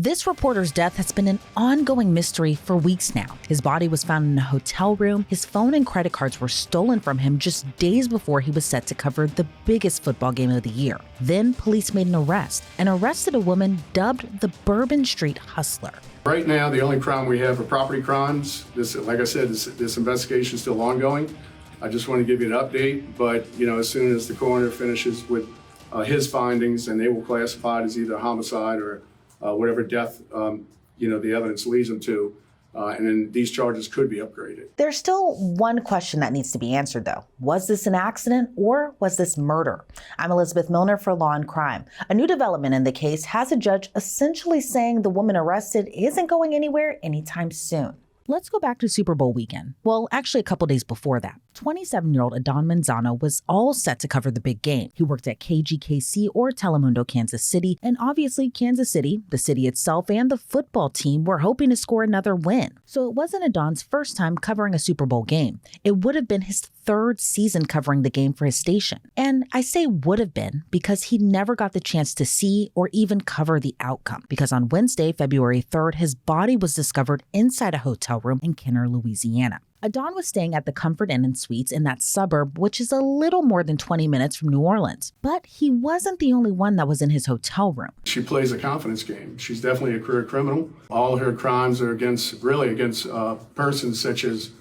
This reporter's death has been an ongoing mystery for weeks now. His body was found in a hotel room. His phone and credit cards were stolen from him just days before he was set to cover the biggest football game of the year. Then police made an arrest and arrested a woman dubbed the Bourbon Street Hustler. Right now, the only crime we have are property crimes. Like I said, this investigation is still ongoing. I just want to give you an update, but as soon as the coroner finishes with his findings, and they will classify it as either homicide or whatever death, the evidence leads them to, and then these charges could be upgraded. There's still one question that needs to be answered, though. Was this an accident or was this murder? I'm Elizabeth Millner for Law&Crime. A new development in the case has a judge essentially saying the woman arrested isn't going anywhere anytime soon. Let's go back to Super Bowl weekend. Well, actually a couple days before that. 27-year-old Adan Manzano was all set to cover the big game. He worked at KGKC or Telemundo, Kansas City, and obviously Kansas City, the city itself, and the football team were hoping to score another win. So it wasn't Adan's first time covering a Super Bowl game. It would have been his third season covering the game for his station. And I say would have been because he never got the chance to see or even cover the outcome. Because on Wednesday, February 3rd, his body was discovered inside a hotel room in Millner, Louisiana. Adan was staying at the Comfort Inn and Suites in that suburb, which is a little more than 20 minutes from New Orleans. But he wasn't the only one that was in his hotel room. She plays a confidence game. She's definitely a career criminal. All her crimes are against persons such as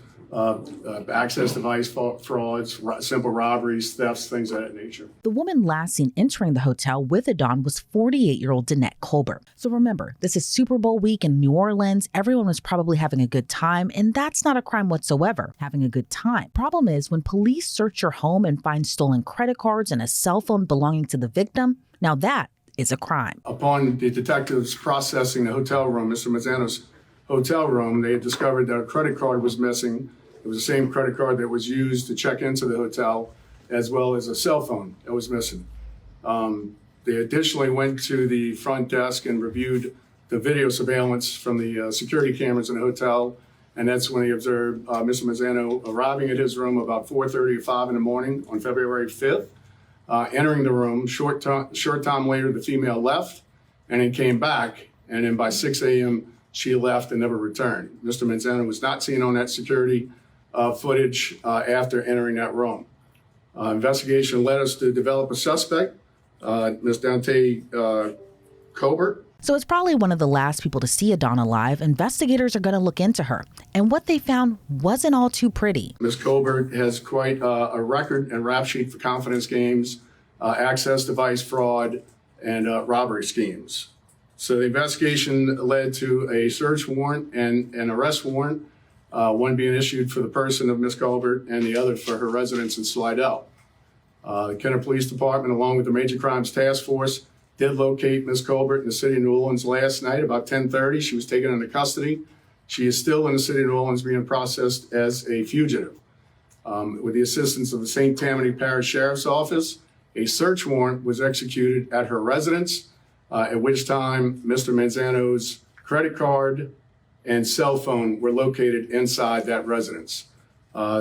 access device frauds, simple robberies, thefts, things of that nature. The woman last seen entering the hotel with Adan was 48-year-old Danette Colbert. So remember, this is Super Bowl week in New Orleans. Everyone was probably having a good time, and that's not a crime whatsoever, having a good time. Problem is, when police search your home and find stolen credit cards and a cell phone belonging to the victim, now that is a crime. Upon the detectives processing the hotel room, Mr. Manzano's hotel room, they had discovered that a credit card was missing. It was the same credit card that was used to check into the hotel, as well as a cell phone that was missing. They additionally went to the front desk and reviewed the video surveillance from the security cameras in the hotel, and that's when they observed Mr. Manzano arriving at his room about 4:30 or 5 in the morning on February 5th, entering the room. Short time later, the female left and then came back, and then by 6 a.m., she left and never returned. Mr. Manzano was not seen on that security footage after entering that room. Investigation led us to develop a suspect, Ms. Danette Colbert. So it's probably one of the last people to see Adan alive. Investigators are going to look into her. And what they found wasn't all too pretty. Ms. Colbert has quite a record and rap sheet for confidence games, access device fraud, and robbery schemes. So the investigation led to a search warrant and an arrest warrant, one being issued for the person of Ms. Colbert and the other for her residence in Slidell. The Kenner Police Department, along with the Major Crimes Task Force, did locate Ms. Colbert in the city of New Orleans last night about 10:30. She was taken into custody. She is still in the city of New Orleans being processed as a fugitive. With the assistance of the St. Tammany Parish Sheriff's Office, a search warrant was executed at her residence, at which time Mr. Manzano's credit card and cell phone were located inside that residence.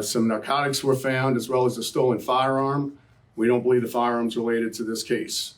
Some narcotics were found, as well as a stolen firearm. We don't believe the firearm's related to this case.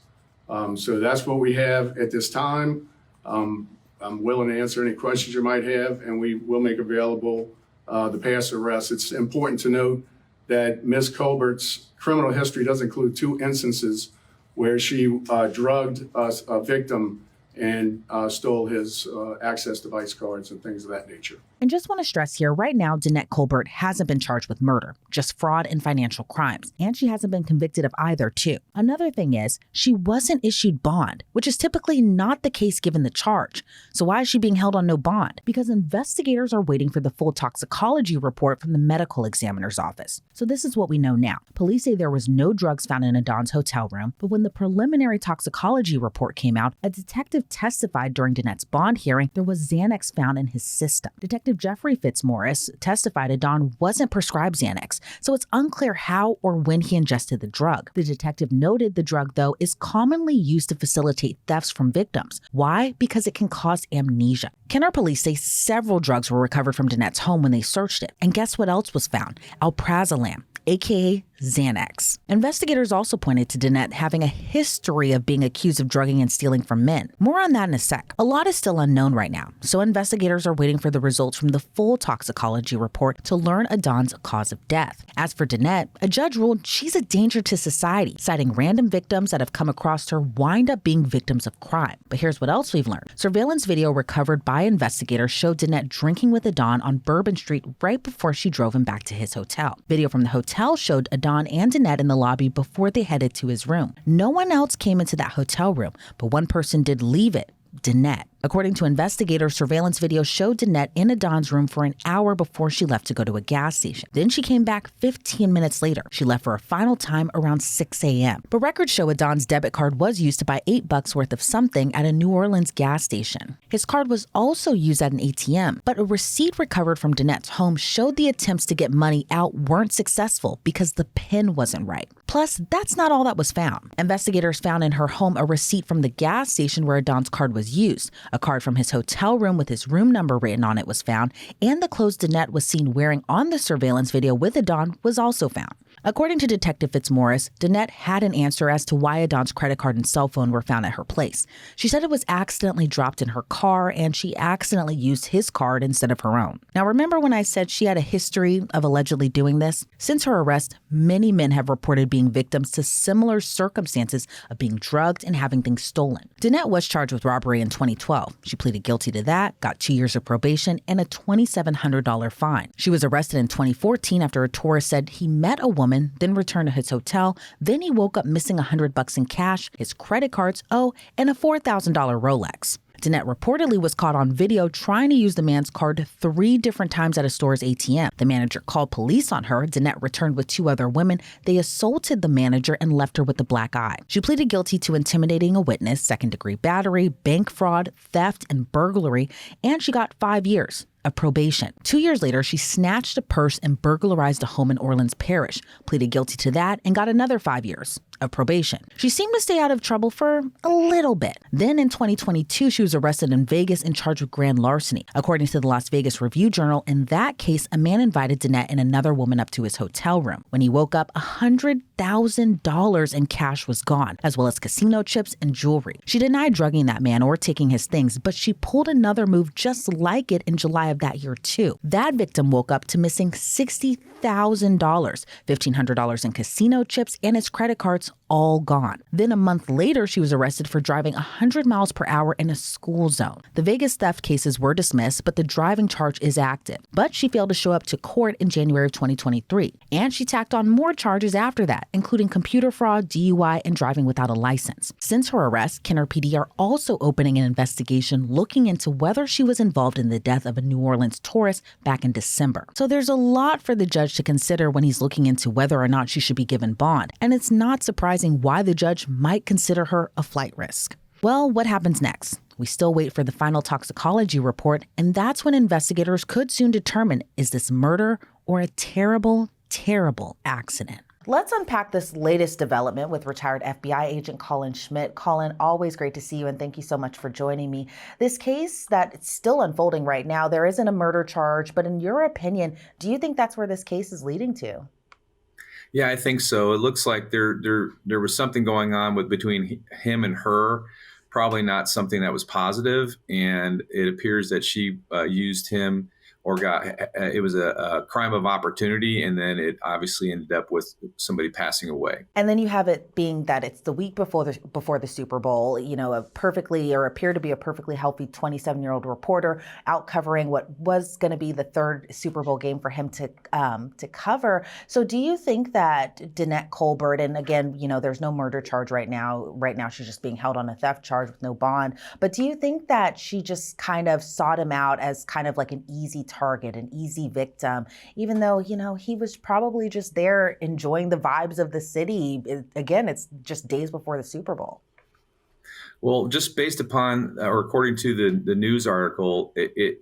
So that's what we have at this time. I'm willing to answer any questions you might have, and we will make available the past arrests. It's important to note that Ms. Colbert's criminal history does include 2 instances where she drugged a victim and stole his access device cards and things of that nature. And just want to stress here, right now, Danette Colbert hasn't been charged with murder, just fraud and financial crimes. And she hasn't been convicted of either, too. Another thing is, she wasn't issued bond, which is typically not the case given the charge. So why is she being held on no bond? Because investigators are waiting for the full toxicology report from the medical examiner's office. So this is what we know now. Police say there was no drugs found in Adan's hotel room, but when the preliminary toxicology report came out, a detective testified during Danette's bond hearing there was Xanax found in his system. Detective Jeffrey Fitzmaurice testified Adan wasn't prescribed Xanax, so it's unclear how or when he ingested the drug. The detective noted the drug, though, is commonly used to facilitate thefts from victims. Why? Because it can cause amnesia. Kenner police say several drugs were recovered from Danette's home when they searched it. And guess what else was found? Alprazolam, aka Xanax. Investigators also pointed to Danette having a history of being accused of drugging and stealing from men. More on that in a sec. A lot is still unknown right now, so investigators are waiting for the results from the full toxicology report to learn Adan's cause of death. As for Danette, a judge ruled she's a danger to society, citing random victims that have come across her wind up being victims of crime. But here's what else we've learned. Surveillance video recovered by investigators showed Danette drinking with Adan on Bourbon Street right before she drove him back to his hotel. Video from the hotel showed Adan and Danette in the lobby before they headed to his room. No one else came into that hotel room, but one person did leave it, Danette. According to investigators, surveillance video showed Danette in Adan's room for an hour before she left to go to a gas station. Then she came back 15 minutes later. She left for a final time around 6 a.m. But records show Adan's debit card was used to buy $8 worth of something at a New Orleans gas station. His card was also used at an ATM, but a receipt recovered from Danette's home showed the attempts to get money out weren't successful because the PIN wasn't right. Plus, that's not all that was found. Investigators found in her home a receipt from the gas station where Adan's card was used. A card from his hotel room with his room number written on it was found, and the clothes Danette was seen wearing on the surveillance video with Adan was also found. According to Detective Fitzmaurice, Danette had an answer as to why Adan's credit card and cell phone were found at her place. She said it was accidentally dropped in her car and she accidentally used his card instead of her own. Now, remember when I said she had a history of allegedly doing this? Since her arrest, many men have reported being victims to similar circumstances of being drugged and having things stolen. Danette was charged with robbery in 2012. She pleaded guilty to that, got 2 years of probation, and a $2,700 fine. She was arrested in 2014 after a tourist said he met a woman, then returned to his hotel. Then he woke up missing $100 in cash, his credit cards, and a $4,000 Rolex. Danette reportedly was caught on video trying to use the man's card 3 different times at a store's ATM. The manager called police on her. Danette returned with 2 other women. They assaulted the manager and left her with a black eye. She pleaded guilty to intimidating a witness, second-degree battery, bank fraud, theft, and burglary, and she got 5 years of probation. 2 years later, she snatched a purse and burglarized a home in Orleans Parish, pleaded guilty to that, and got another 5 years of probation. She seemed to stay out of trouble for a little bit. Then in 2022, she was arrested in Vegas and charged with grand larceny. According to the Las Vegas Review-Journal, in that case, a man invited Danette and another woman up to his hotel room. When he woke up, $100,000 in cash was gone, as well as casino chips and jewelry. She denied drugging that man or taking his things, but she pulled another move just like it in July of that year too. That victim woke up to missing $60,000, $1,500 in casino chips, and his credit cards all gone. Then a month later, she was arrested for driving 100 miles per hour in a school zone. The Vegas theft cases were dismissed, but the driving charge is active. But she failed to show up to court in January of 2023. And she tacked on more charges after that, including computer fraud, DUI, and driving without a license. Since her arrest, Kenner PD are also opening an investigation looking into whether she was involved in the death of a New Orleans tourist back in December. So there's a lot for the judge to consider when he's looking into whether or not she should be given bond. And it's not surprising why the judge might consider her a flight risk. Well, what happens next? We still wait for the final toxicology report, and that's when investigators could soon determine, is this murder or a terrible, terrible accident? Let's unpack this latest development with retired FBI agent Colin Schmidt. Colin, always great to see you, and thank you so much for joining me. This case that's still unfolding right now, there isn't a murder charge, but in your opinion, do you think that's where this case is leading to? Yeah, I think so. It looks like there was something going on between him and her, probably not something that was positive, and it appears that she used him or it was a crime of opportunity, and then it obviously ended up with somebody passing away. And then you have it being that it's the week before the Super Bowl, appear to be a perfectly healthy 27-year-old reporter out covering what was going to be the 3rd Super Bowl game for him to cover. So do you think that Danette Colbert, and again, there's no murder charge right now. Right now, she's just being held on a theft charge with no bond. But do you think that she just kind of sought him out as kind of like an easy target, an easy victim, even though, he was probably just there enjoying the vibes of the city? Again, it's just days before the Super Bowl. Well, just based upon, or according to the news article, it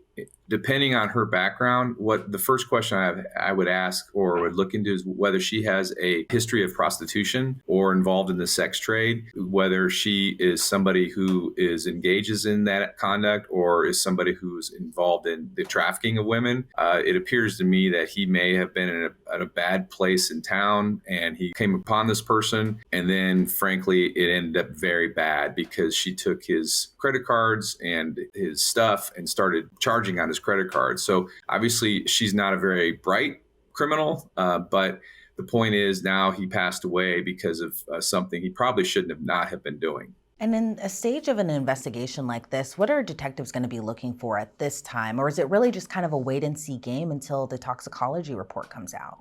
depending on her background, what the first question I would ask or would look into is whether she has a history of prostitution or involved in the sex trade, whether she is somebody who engages in that conduct or is somebody who's involved in the trafficking of women. It appears to me that he may have been in a bad place in town and he came upon this person. And then, frankly, it ended up very bad because she took his credit cards and his stuff and started charging on his credit card. So obviously she's not a very bright criminal, but the point is now he passed away because of something he probably shouldn't have not have been doing. And in a stage of an investigation like this, what are detectives going to be looking for at this time? Or is it really just kind of a wait and see game until the toxicology report comes out?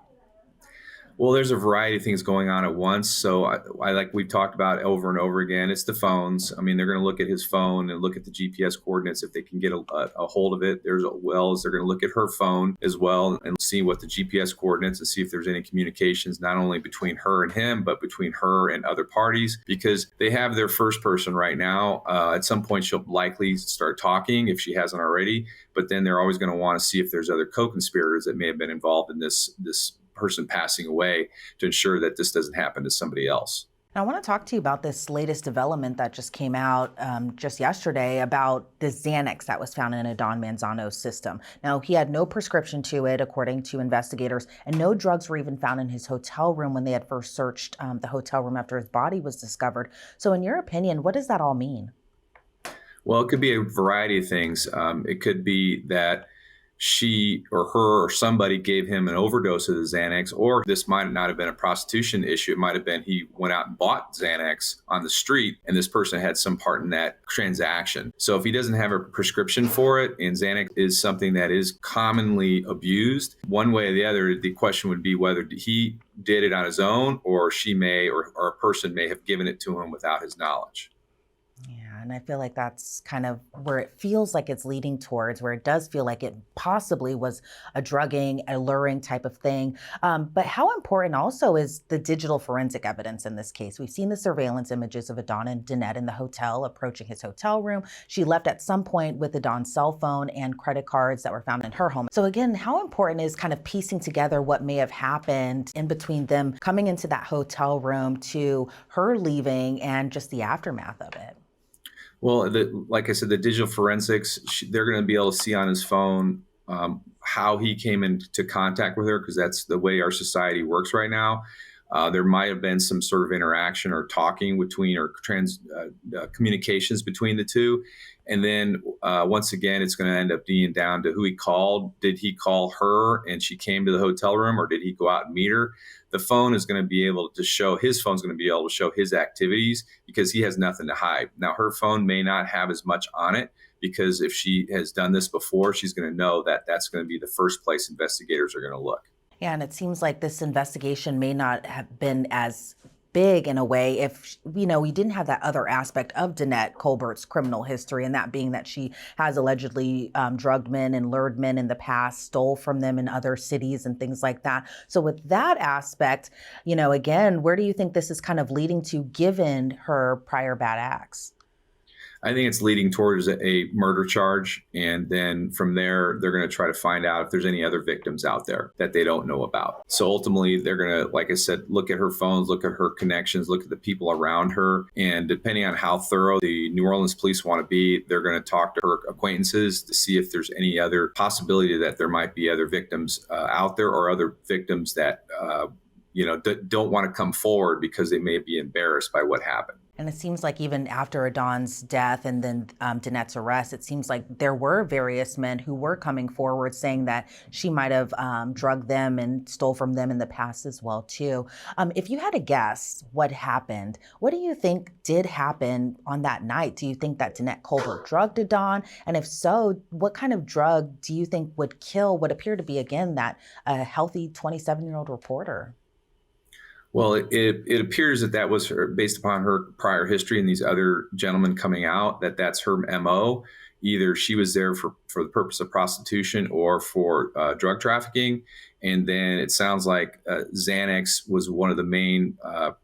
Well, there's a variety of things going on at once. So I like we've talked about over and over again, it's the phones. I mean, they're going to look at his phone and look at the GPS coordinates if they can get a hold of it. They're going to look at her phone as well and see what the GPS coordinates and see if there's any communications, not only between her and him, but between her and other parties, because they have their first person right now. At some point, she'll likely start talking if she hasn't already, but then they're always going to want to see if there's other co-conspirators that may have been involved in this person passing away to ensure that this doesn't happen to somebody else. Now, I want to talk to you about this latest development that just came out just yesterday about the Xanax that was found in Adan Manzano's system. Now, he had no prescription to it, according to investigators, and no drugs were even found in his hotel room when they had first searched the hotel room after his body was discovered. So in your opinion, what does that all mean? Well, it could be a variety of things. It could be that she or her or somebody gave him an overdose of the Xanax, or this might not have been a prostitution issue. It might have been he went out and bought Xanax on the street and this person had some part in that transaction. So if he doesn't have a prescription for it, and Xanax is something that is commonly abused, one way or the other, the question would be whether he did it on his own or she may or a person may have given it to him without his knowledge. Yeah, and I feel like that's kind of where it feels like it's leading towards, where it does feel like it possibly was a drugging, alluring type of thing. But how important also is the digital forensic evidence in this case? We've seen the surveillance images of Adan and Danette in the hotel, approaching his hotel room. She left at some point with Adan's cell phone and credit cards that were found in her home. So again, how important is kind of piecing together what may have happened in between them coming into that hotel room to her leaving and just the aftermath of it? Well, like I said, the digital forensics, they're going to be able to see on his phone how he came into contact with her, because that's the way our society works right now. There might have been some sort of interaction or talking between or communications between the two. And then once again, it's going to end up being down to who he called. Did he call her and she came to the hotel room, or did he go out and meet her? The phone is going to be able to show, his phone's going to be able to show his activities because he has nothing to hide. Now, her phone may not have as much on it because if she has done this before, she's going to know that that's going to be the first place investigators are going to look. Yeah, and it seems like this investigation may not have been as big in a way if, we didn't have that other aspect of Danette Colbert's criminal history, and that being that she has allegedly drugged men and lured men in the past, stole from them in other cities and things like that. So with that aspect, again, where do you think this is kind of leading to given her prior bad acts? I think it's leading towards a murder charge. And then from there, they're going to try to find out if there's any other victims out there that they don't know about. So ultimately, they're going to, like I said, look at her phones, look at her connections, look at the people around her. And depending on how thorough the New Orleans police want to be, they're going to talk to her acquaintances to see if there's any other possibility that there might be other victims out there, or other victims that, don't want to come forward because they may be embarrassed by what happened. And it seems like even after Adan's death and then Danette's arrest, it seems like there were various men who were coming forward saying that she might have drugged them and stole from them in the past as well, too. If you had to guess what happened, what do you think did happen on that night? Do you think that Danette Colbert drugged Adan? And if so, what kind of drug do you think would kill what appeared to be, again, that healthy 27-year-old reporter? Well, it appears that was her, based upon her prior history and these other gentlemen coming out, that's her MO. either she was there for the purpose of prostitution or for drug trafficking. And then it sounds like Xanax was one of the main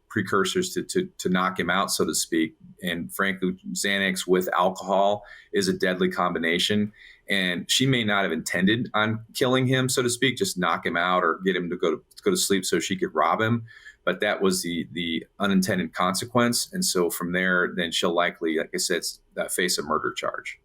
precursors to knock him out, so to speak. And frankly, Xanax with alcohol is a deadly combination. And she may not have intended on killing him, so to speak, just knock him out or get him to go to sleep so she could rob him. But that was the unintended consequence. And so from there, then she'll likely, like I said, face a murder charge.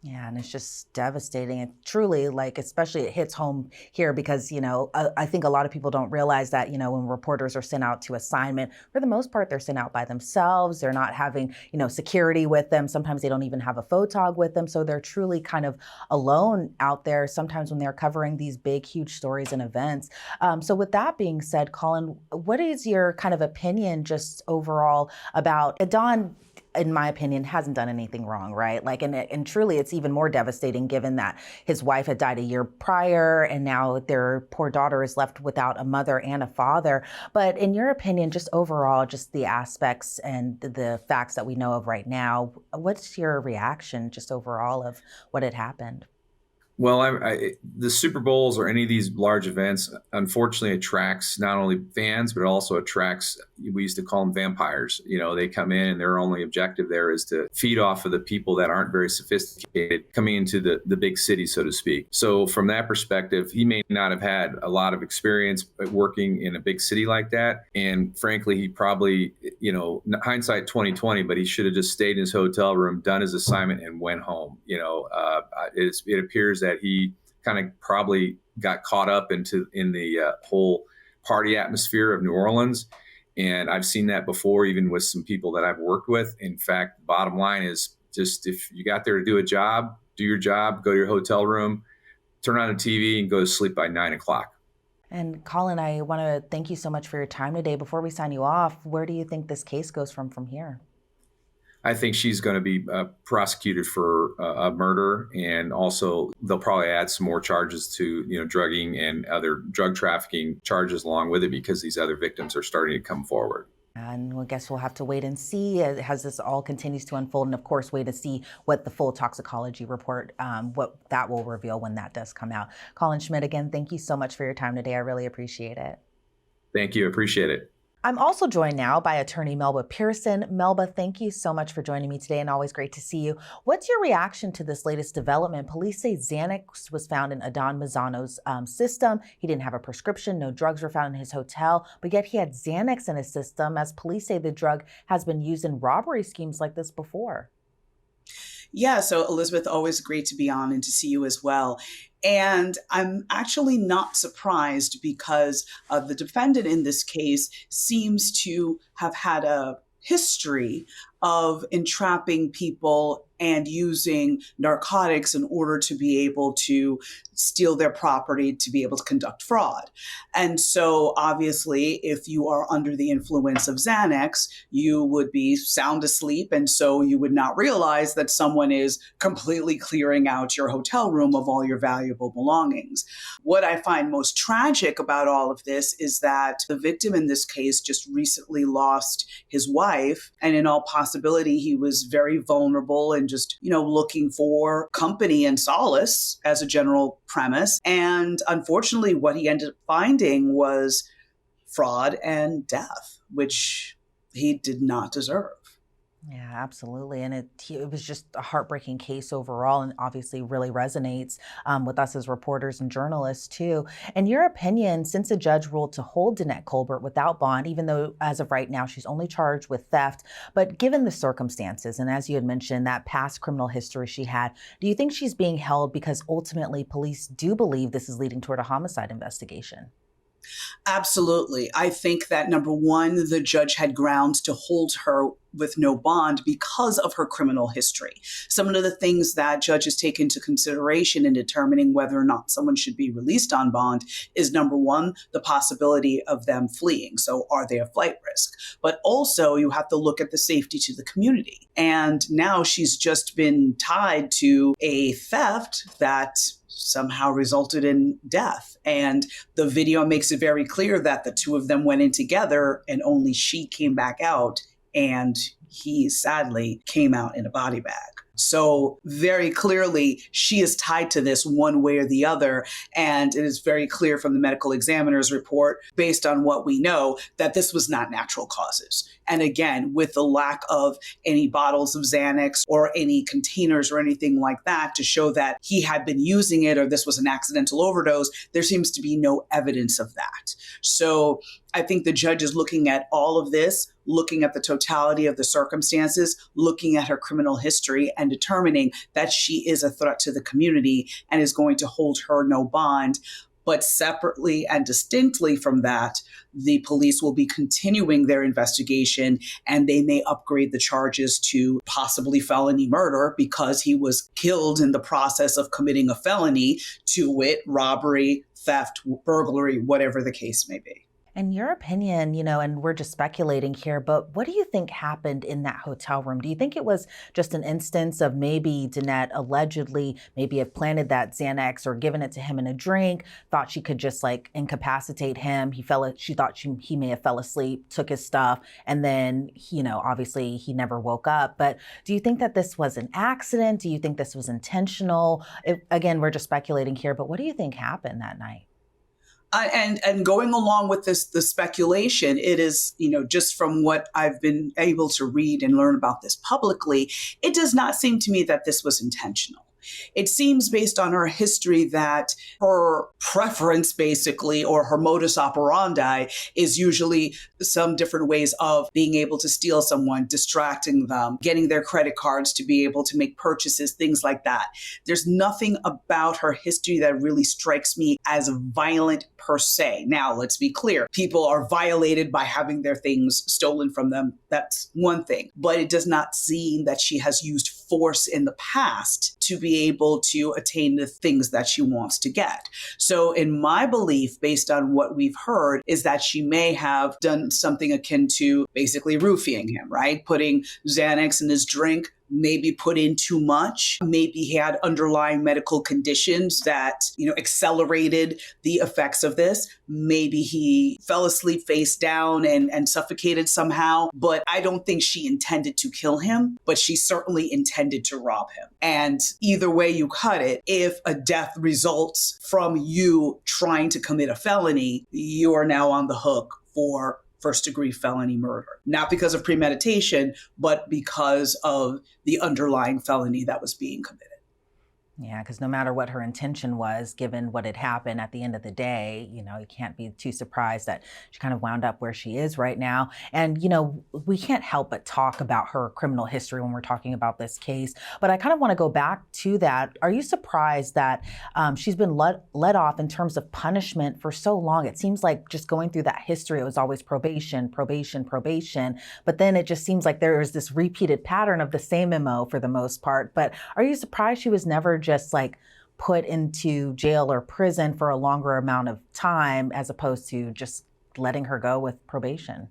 Yeah, and it's just devastating. And truly, like, especially it hits home here because, I think a lot of people don't realize that, when reporters are sent out to assignment, for the most part, they're sent out by themselves. They're not having, security with them. Sometimes they don't even have a photog with them. So they're truly kind of alone out there sometimes when they're covering these big, huge stories and events. So with that being said, Colin, what is your kind of opinion just overall about Adan? In my opinion, hasn't done anything wrong, right? Like, and truly, it's even more devastating given that his wife had died a year prior, and now their poor daughter is left without a mother and a father. But in your opinion, just overall, just the aspects and the facts that we know of right now, what's your reaction just overall of what had happened? Well, the Super Bowls or any of these large events, unfortunately, attracts not only fans, but it also attracts, we used to call them vampires. They come in and their only objective there is to feed off of the people that aren't very sophisticated coming into the big city, so to speak. So from that perspective, he may not have had a lot of experience working in a big city like that. And frankly, he probably, hindsight 2020, but he should have just stayed in his hotel room, done his assignment and went home. It appears that he kind of probably got caught up in the whole party atmosphere of New Orleans. And I've seen that before, even with some people that I've worked with. In fact, bottom line is just if you got there to do a job, do your job, go to your hotel room, turn on the TV and go to sleep by 9 o'clock. And Colin, I want to thank you so much for your time today. Before we sign you off, where do you think this case goes from here? I think she's going to be prosecuted for a murder, and also they'll probably add some more charges to drugging and other drug trafficking charges along with it because these other victims are starting to come forward. And I guess we'll have to wait and see as this all continues to unfold, and of course wait to see what the full toxicology report, what that will reveal when that does come out. Colin Schmidt, again, thank you so much for your time today. I really appreciate it. Thank you. Appreciate it. I'm also joined now by attorney Melba Pearson. Melba, thank you so much for joining me today and always great to see you. What's your reaction to this latest development? Police say Xanax was found in Adan Manzano's system. He didn't have a prescription. No drugs were found in his hotel, but yet he had Xanax in his system, as police say the drug has been used in robbery schemes like this before. Yeah, so Elizabeth, always great to be on and to see you as well. And I'm actually not surprised because the defendant in this case seems to have had a history of entrapping people and using narcotics in order to be able to steal their property, to be able to conduct fraud. And so obviously, if you are under the influence of Xanax, you would be sound asleep. And so you would not realize that someone is completely clearing out your hotel room of all your valuable belongings. What I find most tragic about all of this is that the victim in this case just recently lost his wife. And in all possibility, he was very vulnerable and just, looking for company and solace as a general premise. And unfortunately, what he ended up finding was fraud and death, which he did not deserve. Yeah, absolutely. And it was just a heartbreaking case overall, and obviously really resonates with us as reporters and journalists too. In your opinion, since a judge ruled to hold Danette Colbert without bond, even though as of right now she's only charged with theft, but given the circumstances, and as you had mentioned, that past criminal history she had, do you think she's being held because ultimately police do believe this is leading toward a homicide investigation? Absolutely. I think that number one, the judge had grounds to hold her with no bond because of her criminal history. Some of the things that judges take into consideration in determining whether or not someone should be released on bond is number one, the possibility of them fleeing. So are they a flight risk? But also you have to look at the safety to the community. And now she's just been tied to a theft that somehow resulted in death. And the video makes it very clear that the two of them went in together and only she came back out, and he sadly came out in a body bag. So very clearly, she is tied to this one way or the other. And it is very clear from the medical examiner's report, based on what we know, that this was not natural causes. And again, with the lack of any bottles of Xanax or any containers or anything like that to show that he had been using it or this was an accidental overdose, there seems to be no evidence of that. So I think the judge is looking at all of this, looking at the totality of the circumstances, looking at her criminal history and determining that she is a threat to the community and is going to hold her no bond. But separately and distinctly from that, the police will be continuing their investigation and they may upgrade the charges to possibly felony murder because he was killed in the process of committing a felony, to wit, robbery, theft, burglary, whatever the case may be. In your opinion, and we're just speculating here, but what do you think happened in that hotel room? Do you think it was just an instance of maybe Danette allegedly maybe have planted that Xanax or given it to him in a drink, thought she could just incapacitate him? She thought he may have fell asleep, took his stuff, and then, obviously he never woke up. But do you think that this was an accident? Do you think this was intentional? Again, we're just speculating here, but what do you think happened that night? And going along with the speculation, it is, just from what I've been able to read and learn about this publicly, it does not seem to me that this was intentional. It seems based on her history that her preference, basically, or her modus operandi is usually some different ways of being able to steal someone, distracting them, getting their credit cards to be able to make purchases, things like that. There's nothing about her history that really strikes me as violent per se. Now, let's be clear. People are violated by having their things stolen from them. That's one thing. But it does not seem that she has used force in the past to be able to attain the things that she wants to get. So in my belief, based on what we've heard, is that she may have done something akin to basically roofing him, right? Putting Xanax in his drink, maybe put in too much. Maybe he had underlying medical conditions that, accelerated the effects of this. Maybe he fell asleep face down and suffocated somehow. But I don't think she intended to kill him, but she certainly intended to rob him. And either way you cut it, if a death results from you trying to commit a felony, you are now on the hook for first-degree felony murder, not because of premeditation, but because of the underlying felony that was being committed. Yeah, because no matter what her intention was, given what had happened at the end of the day, you can't be too surprised that she kind of wound up where she is right now. And, we can't help but talk about her criminal history when we're talking about this case. But I kind of want to go back to that. Are you surprised that she's been let off in terms of punishment for so long? It seems like just going through that history, it was always probation, probation, probation. But then it just seems like there is this repeated pattern of the same MO for the most part. But are you surprised she was never just put into jail or prison for a longer amount of time as opposed to just letting her go with probation?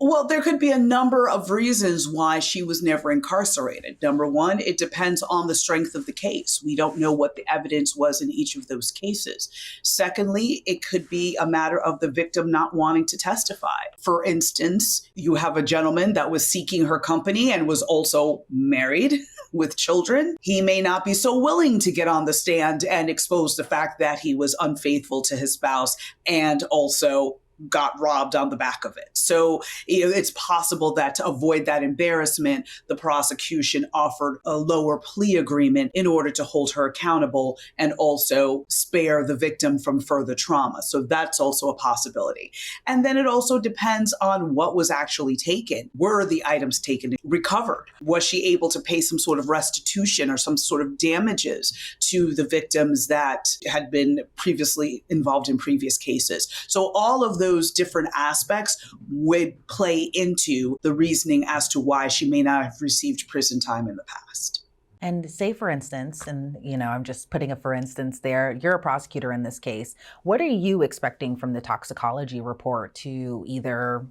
Well, there could be a number of reasons why she was never incarcerated. Number one, it depends on the strength of the case. We don't know what the evidence was in each of those cases. Secondly, it could be a matter of the victim not wanting to testify. For instance, you have a gentleman that was seeking her company and was also married with children. He may not be so willing to get on the stand and expose the fact that he was unfaithful to his spouse and also got robbed on the back of it. So, it's possible that to avoid that embarrassment, the prosecution offered a lower plea agreement in order to hold her accountable and also spare the victim from further trauma. So that's also a possibility. And then it also depends on what was actually taken. Were the items taken, recovered? Was she able to pay some sort of restitution or some sort of damages to the victims that had been previously involved in previous cases? So all of those different aspects would play into the reasoning as to why she may not have received prison time in the past. And say, for instance, and I'm just putting a for instance there, you're a prosecutor in this case. What are you expecting from the toxicology report to either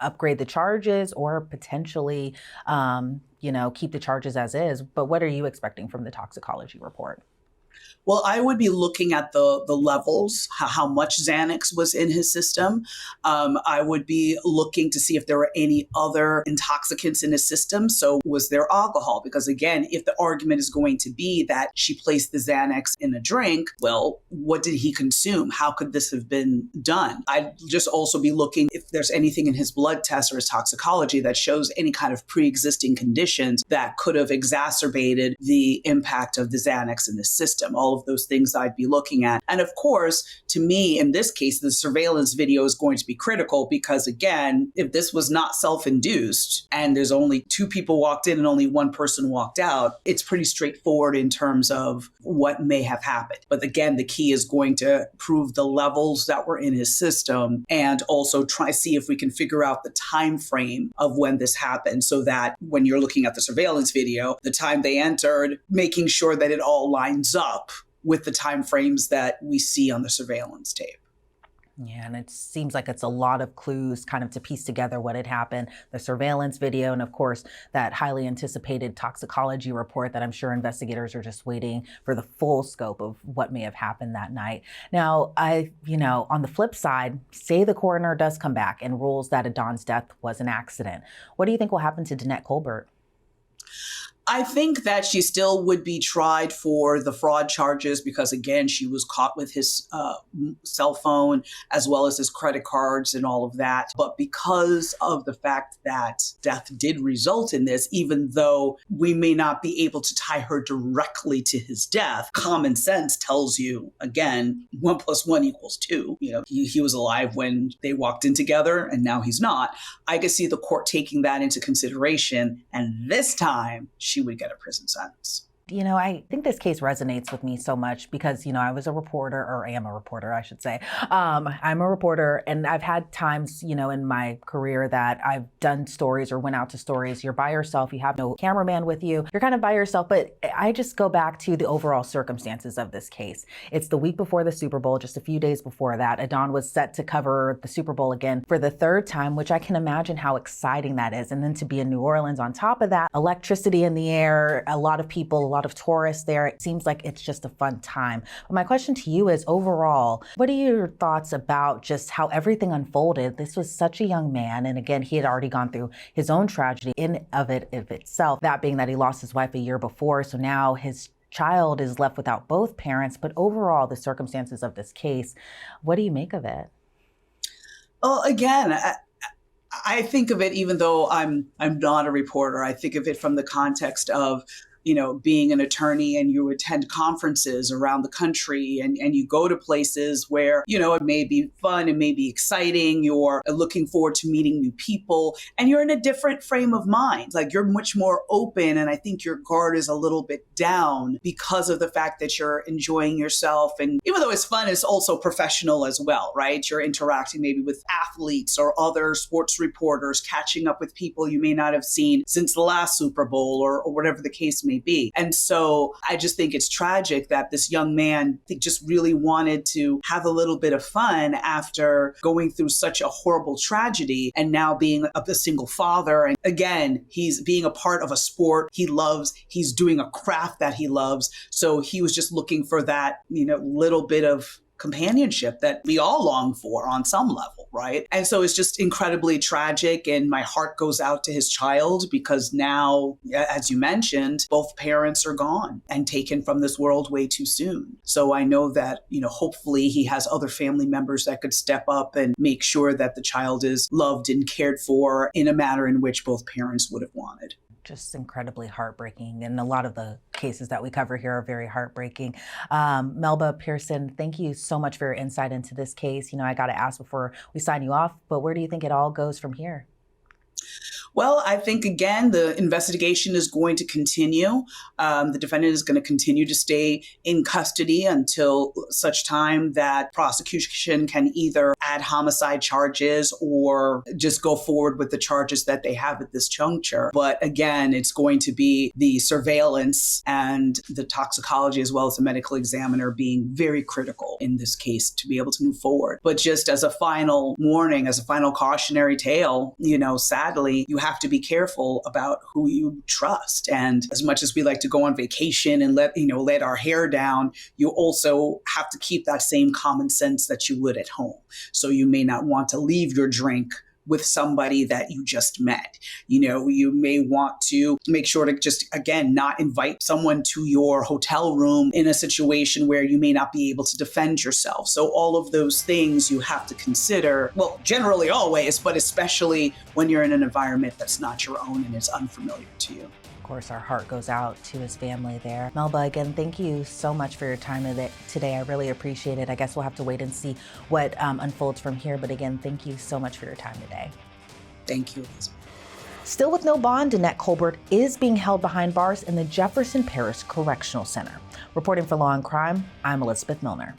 upgrade the charges or potentially, keep the charges as is? But what are you expecting from the toxicology report? Well, I would be looking at the levels, how much Xanax was in his system. I would be looking to see if there were any other intoxicants in his system. So was there alcohol? Because again, if the argument is going to be that she placed the Xanax in a drink, well, what did he consume? How could this have been done? I'd just also be looking if there's anything in his blood test or his toxicology that shows any kind of pre-existing conditions that could have exacerbated the impact of the Xanax in the system. All of those things I'd be looking at. And of course, to me, in this case, the surveillance video is going to be critical because, again, if this was not self-induced and there's only 2 people walked in and only 1 person walked out, it's pretty straightforward in terms of what may have happened. But again, the key is going to prove the levels that were in his system and also try to see if we can figure out the time frame of when this happened so that when you're looking at the surveillance video, the time they entered, making sure that it all lines up with the timeframes that we see on the surveillance tape. Yeah, and it seems like it's a lot of clues kind of to piece together what had happened, the surveillance video, and of course, that highly anticipated toxicology report that I'm sure investigators are just waiting for the full scope of what may have happened that night. Now, on the flip side, say the coroner does come back and rules that Adan's death was an accident. What do you think will happen to Danette Colbert? I think that she still would be tried for the fraud charges because, again, she was caught with his cell phone as well as his credit cards and all of that. But because of the fact that death did result in this, even though we may not be able to tie her directly to his death, common sense tells you, again, 1 + 1 = 2. He was alive when they walked in together and now he's not. I could see the court taking that into consideration. And this time she would get a prison sentence. I think this case resonates with me so much because, I was a reporter, or am a reporter, I should say. I'm a reporter, and I've had times, in my career that I've done stories or went out to stories. You're by yourself. You have no cameraman with you. You're kind of by yourself. But I just go back to the overall circumstances of this case. It's the week before the Super Bowl, just a few days before that. Adan was set to cover the Super Bowl again for the 3rd time, which I can imagine how exciting that is. And then to be in New Orleans on top of that, electricity in the air, a lot of people, a lot of tourists there. It seems like it's just a fun time. But my question to you is, overall, what are your thoughts about just how everything unfolded? This was such a young man. And again, he had already gone through his own tragedy of itself, that being that he lost his wife a year before. So now his child is left without both parents. But overall, the circumstances of this case, what do you make of it? Well, again, I think of it, even though I'm not a reporter, I think of it from the context of being an attorney and you attend conferences around the country and you go to places where, it may be fun, it may be exciting, you're looking forward to meeting new people, and you're in a different frame of mind. Like, you're much more open, and I think your guard is a little bit down because of the fact that you're enjoying yourself. And even though it's fun, it's also professional as well, right? You're interacting maybe with athletes or other sports reporters, catching up with people you may not have seen since the last Super Bowl or whatever the case may be. And so I just think it's tragic that this young man just really wanted to have a little bit of fun after going through such a horrible tragedy and now being a single father. And again, he's being a part of a sport he loves. He's doing a craft that he loves. So he was just looking for that, little bit of companionship that we all long for on some level, right? And so it's just incredibly tragic, and my heart goes out to his child because now, as you mentioned, both parents are gone and taken from this world way too soon. So I know that, hopefully he has other family members that could step up and make sure that the child is loved and cared for in a manner in which both parents would have wanted. Just incredibly heartbreaking. And a lot of the cases that we cover here are very heartbreaking. Melba Pearson, thank you so much for your insight into this case. I got to ask before we sign you off, but where do you think it all goes from here? Well, I think, again, the investigation is going to continue. The defendant is going to continue to stay in custody until such time that prosecution can either add homicide charges or just go forward with the charges that they have at this juncture. But again, it's going to be the surveillance and the toxicology as well as the medical examiner being very critical in this case to be able to move forward. But just as a final warning, as a final cautionary tale, sadly, you have to be careful about who you trust. And as much as we like to go on vacation and let our hair down, you also have to keep that same common sense that you would at home. So you may not want to leave your drink with somebody that you just met. You may want to make sure to just, again, not invite someone to your hotel room in a situation where you may not be able to defend yourself. So all of those things you have to consider, well, generally always, but especially when you're in an environment that's not your own and is unfamiliar to you. Of course, our heart goes out to his family there. Melba, again, thank you so much for your time today. I really appreciate it. I guess we'll have to wait and see what unfolds from here. But again, thank you so much for your time today. Thank you, Elizabeth. Still with no bond, Danette Colbert is being held behind bars in the Jefferson Parish Correctional Center. Reporting for Law and Crime, I'm Elizabeth Millner.